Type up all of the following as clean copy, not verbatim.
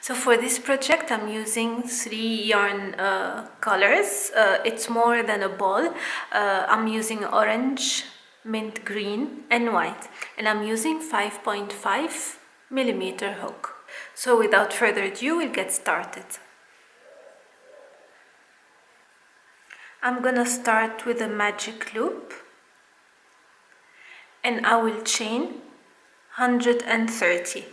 So for this project, I'm using 3 yarn colors. It's more than a ball. I'm using orange, mint green and white. And I'm using 5.5mm hook. So without further ado, we'll get started. I'm gonna start with a magic loop. And I will chain 130.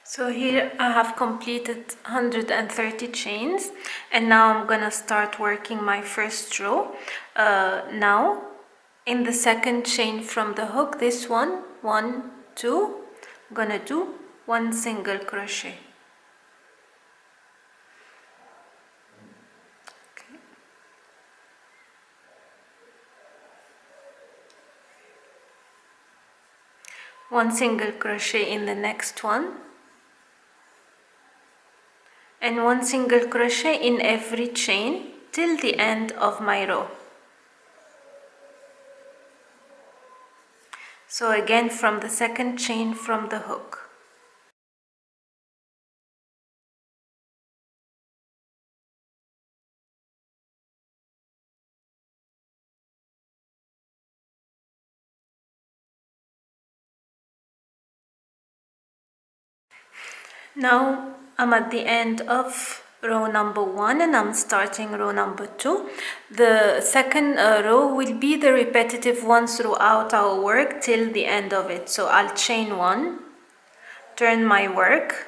So here I have completed 130 chains, and now I'm gonna start working my first row. Now in the second chain from the hook, this one, 2, I'm gonna do 1 single crochet. Okay. 1 single crochet in the next one, and 1 single crochet in every chain till the end of my row. So again from the second chain from the hook. Now I'm at the end of row number 1 and I'm starting row number 2. The second row will be the repetitive one throughout our work till the end of it. So I'll chain 1, turn my work,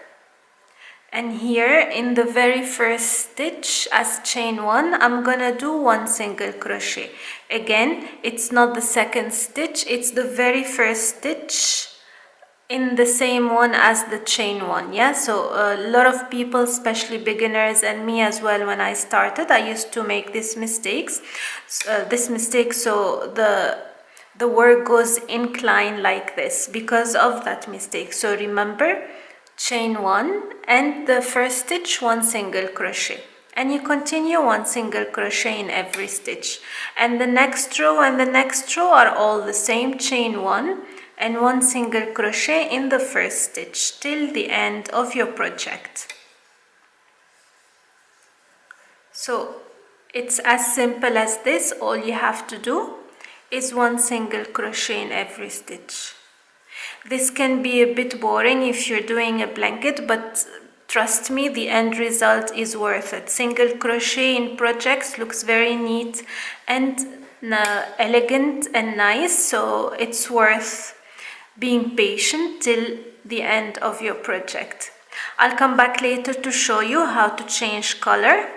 and here in the very first stitch as chain 1, I'm gonna do 1 single crochet. Again, it's not the second stitch, it's the very first stitch in the same one as the chain 1. Yeah, so a lot of people, especially beginners and me as well, when I started, I used to make this mistake. So the work goes inclined like this because of that mistake. So remember, chain 1 and the first stitch 1 single crochet, and you continue 1 single crochet in every stitch, and the next row and the next row are all the same, chain 1 and 1 single crochet in the first stitch till the end of your project. So it's as simple as this. All you have to do is 1 single crochet in every stitch. This can be a bit boring if you're doing a blanket, but trust me, the end result is worth it. Single crochet in projects looks very neat and elegant and nice, so it's worth being patient till the end of your project. I'll come back later to show you how to change color.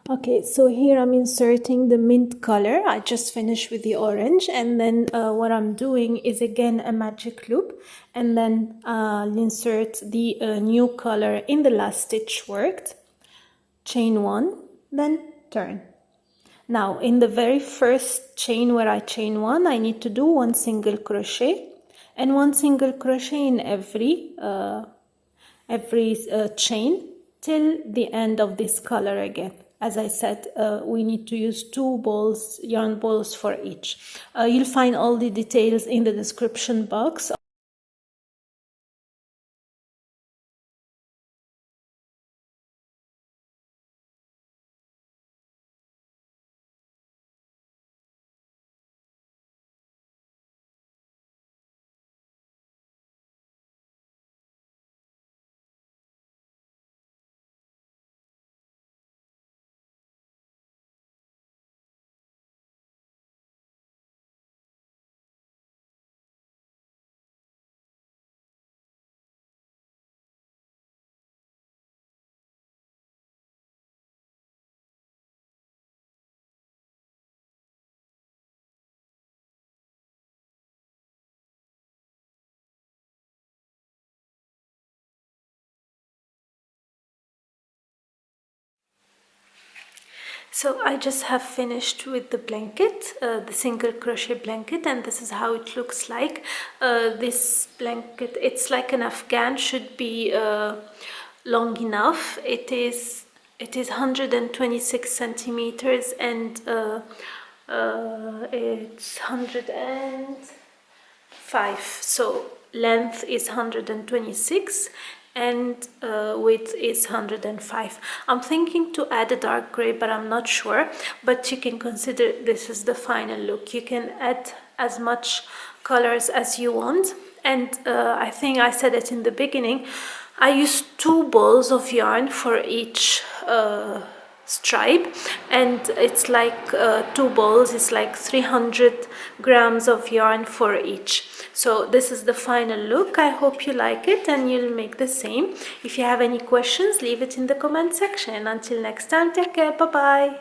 Okay, so here I'm inserting the mint color. I just finished with the orange, and then what I'm doing is again a magic loop, and then I'll insert the new color in the last stitch worked. Chain 1, then turn. Now in the very first chain where I chain 1, I need to do 1 single crochet and 1 single crochet in every chain till the end of this color again. As I said, we need to use 2 balls, yarn balls for each. You'll find all the details in the description box. So I just have finished with the blanket, the single crochet blanket, and this is how it looks like. This blanket, it's like an Afghan, should be long enough. It is 126 centimeters, and it's 105. So length is 126 and width is 105. I'm thinking to add a dark gray, but I'm not sure. But you can consider this is the final look. You can add as much colors as you want. And I think I said it in the beginning, I used 2 balls of yarn for each stripe, and it's like 2 balls is like 300 grams of yarn for each. So this is the final look. I hope you like it and you'll make the same. If you have any questions, leave it in the comment section. Until next time, take care. Bye bye.